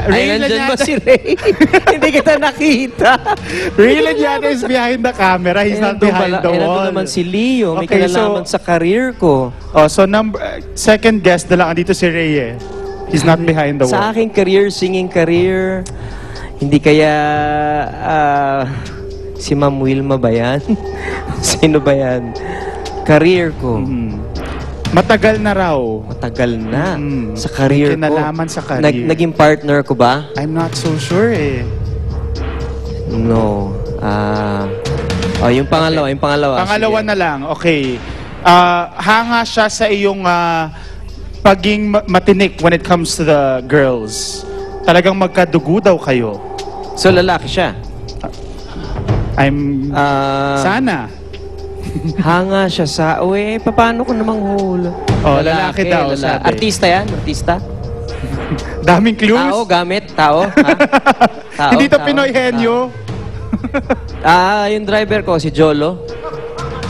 Ay, nandyan ba si Ray? Hindi kita nakita. Ray Lanyana is behind the camera. He's not behind the wall. Nandun naman si Leo. May Okay, kinalaman sa career ko. Oh, so second guest na lang. Andito si Ray eh. He's not behind the wall. Sa aking career, singing career, hindi kaya si Ma'am Wilma ba yan? Sino ba yan? Career ko. Matagal na raw. Matagal na. Sa career ko. Kinalaman sa career. Naging partner ko ba? I'm not so sure eh. No. Yung pangalawa, yung pangalawa. Pangalawa Sige. na lang. Okay. Hanga siya sa iyong paging matinik when it comes to the girls. Talagang magkadugo daw kayo. So, lalaki siya? Sana. Hanga siya sa... paano ko namang hula? Oh, lalaki daw, sabi. Artista yan? Artista? Daming clues. Tao, gamit? Tao? Ha? Tao, Hindi to tao, Pinoy henyo. yung driver ko, si Jolo.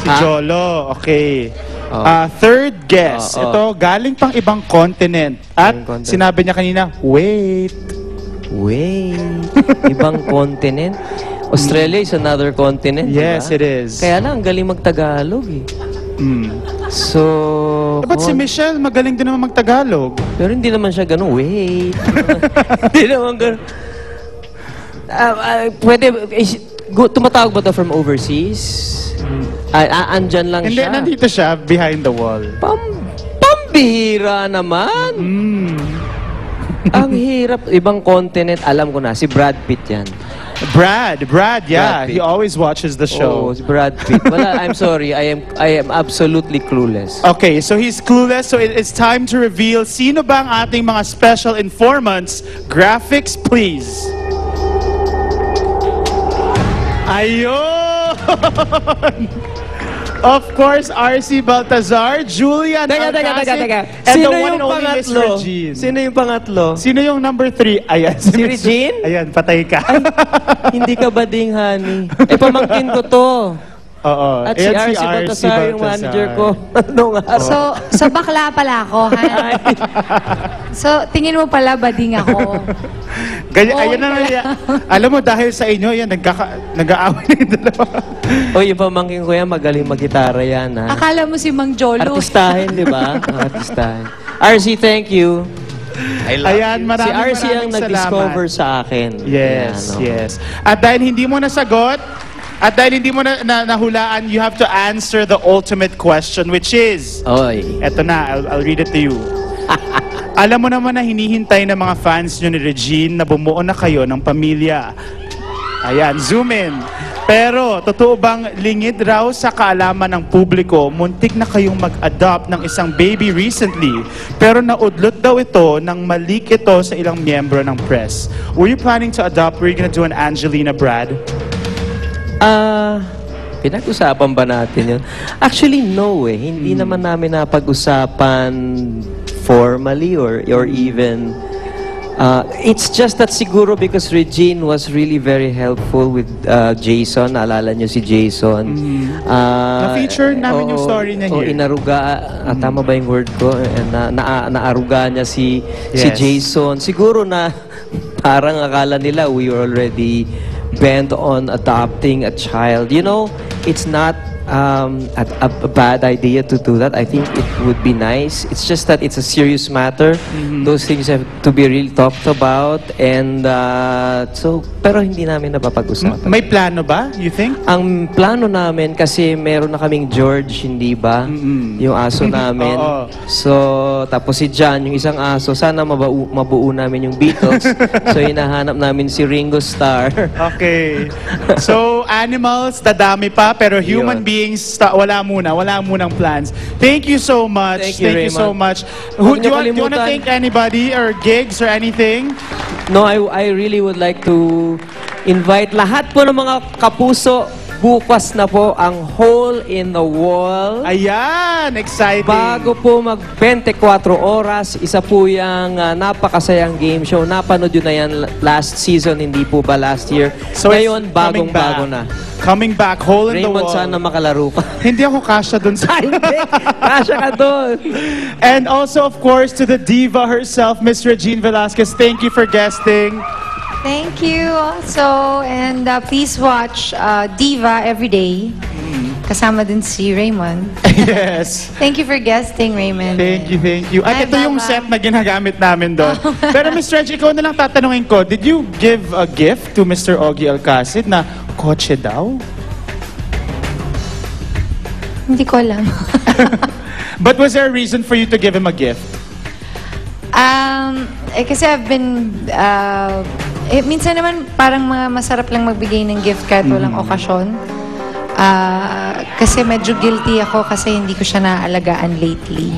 Si Jolo, okay. Oh. Third guess. Oh. Ito, galing pang ibang continent. At Ibang continent. sinabi niya kanina, wait. Ibang continent? Australia is another continent, Yes, diba? it is. Kaya lang, ang galing mag-Tagalog eh. So... Ba't si Michelle, magaling din naman mag-Tagalog? Pero hindi naman siya ganun. Hindi naman ganun. Pwede... Tumatawag ba ito from overseas? Andyan lang Hindi, siya. nandito siya, behind the wall. Pambihira naman. Ang hirap. Ibang continent, alam ko na. Si Brad Pitt yan. Brad, yeah. Brad Pitt. He always watches the show. Oh, si Brad Pitt. Wala, I'm sorry. I am absolutely clueless. Okay, so he's clueless. So it's time to reveal sino ba ang ating mga special informants. Graphics, please. Ayun! Of course, RC Baltazar, Julian Alcacid, and Sino the one yung and only Miss pangatlo? Regine. Sino yung pangatlo? Sino yung number 3? Ayan. Si Regine? Ayan, patay ka. Hindi ka bading, honey. Pamangkin ko to. Oo. At si Ayan, RC Baltasar, yung manager ko. Nung araw. So bakla pala ako, ha? So, tingin mo pala, bading ako. Ganyan, ayun na yan. Alam mo, dahil sa inyo, yan, nag-aaway na yung dalawa. Yung pamangkin ko yan, magaling mag-gitara yan, ha? Akala mo si Mang Jolo. Artistahin, di ba? Artistahin. RC, thank you. Ayan, Si RC ang maraming nag-discover sa akin. Yes, Ayan, no? yes. At dahil hindi mo nasagot, at dahil hindi mo nahulaan, you have to answer the ultimate question, which is... Oy. Eto na, I'll read it to you. Alam mo naman na hinihintay ng mga fans nyo ni Regine na bumuo na kayo ng pamilya. Ayan, zoom in. Pero, totoo bang lingid raw sa kaalaman ng publiko, muntik na kayong mag-adopt ng isang baby recently, pero naudlot daw ito nang malik ito sa ilang miyembro ng press. Were you planning to adopt? Were you gonna do an Angelina Brad? Pinag-usapan ba natin yun? Actually, no eh. Hindi naman namin napag-usapan formally or even... it's just that siguro because Regine was really very helpful with Jason. Naalala niyo si Jason. Na-feature namin yung story niya here. Inaruga. Tama ba yung word ko? Naaruga niya si Jason. Siguro na parang akala nila we were already bent on adopting a child. You know, it's not a bad idea to do that. I think it would be nice. It's just that it's a serious matter. Those things have to be really talked about. And pero hindi namin napapag-usapan. May plano ba, you think? Ang plano namin, kasi meron na kaming George, hindi ba? Yung aso namin. Oo. So, tapos si John, yung isang aso, sana mabuo namin yung Beatles. So, hinahanap namin si Ringo Starr. Okay. So, animals, dadami pa, pero human beings, wala munang plans. Thank you so much. Thank you, so Raymond. much. Huwag Do niyo you want to kalimutan. thank anybody or gigs or anything? No, I really would like to invite lahat po ng mga kapuso bukas na po ang Hole in the Wall. Ayan, exciting. Bago po mag 24 oras, isa po yung napakasayang game show. Napanood yun na yan last season, hindi po ba last year? So it's Ngayon, bagong-bago na. Coming back, Hole in the Raymond, Wall. sana makalaro ka. Hindi ako kasya dun sa... Hindi, kasya ka doon. And also, of course, to the diva herself, Miss Regine Velasquez, thank you for guesting. Thank you also. And please watch Diva every day. Kasama din si Raymond. Yes. Thank you for guesting, Raymond. Thank you, thank you. At Hi, ito yung Baba. set na ginagamit namin doon. Pero Miss Reg, ikaw na lang tatanungin ko, did you give a gift to Mr. Ogie Alcacid na kotse daw? Hindi ko alam. But was there a reason for you to give him a gift? Kasi I've been, minsan naman parang masarap lang magbigay ng gift kahit walang okasyon. Kasi medyo guilty ako kasi hindi ko siya naaalagaan lately.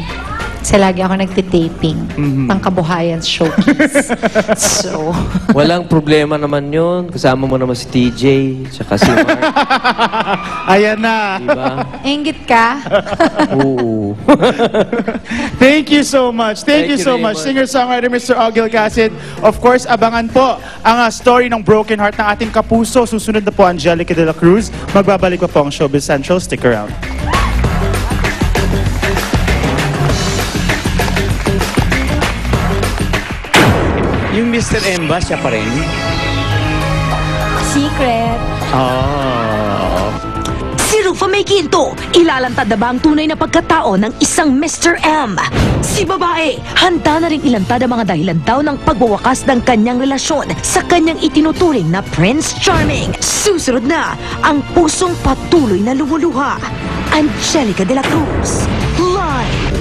Kasi lagi ako nagtitaping. Pangkabuhayan showcase. So, Walang problema naman yun. Kasama mo naman si TJ, tsaka si Mark. Ayan na. Diba? inggit ka? Oo. Thank you so much. Thank you Thank you, so much. Raymond. Singer-songwriter Mr. Ogie Alcacid. Of course, abangan po ang story ng broken heart ng ating kapuso. Susunod na po Angelica de la Cruz. Magbabalik pa po ang Showbiz Central. Stick around. Yung Mr. M ba, siya pa rin? Secret. Oh. Si Rufa May Quinto, ilalantad na ba ang tunay na pagkatao ng isang Mr. M? Si babae, handa na rin ilantad ang mga dahilan daw ng pagwawakas ng kanyang relasyon sa kanyang itinuturing na Prince Charming. Susunod na ang pusong patuloy na lumuluha. Angelica de la Cruz, live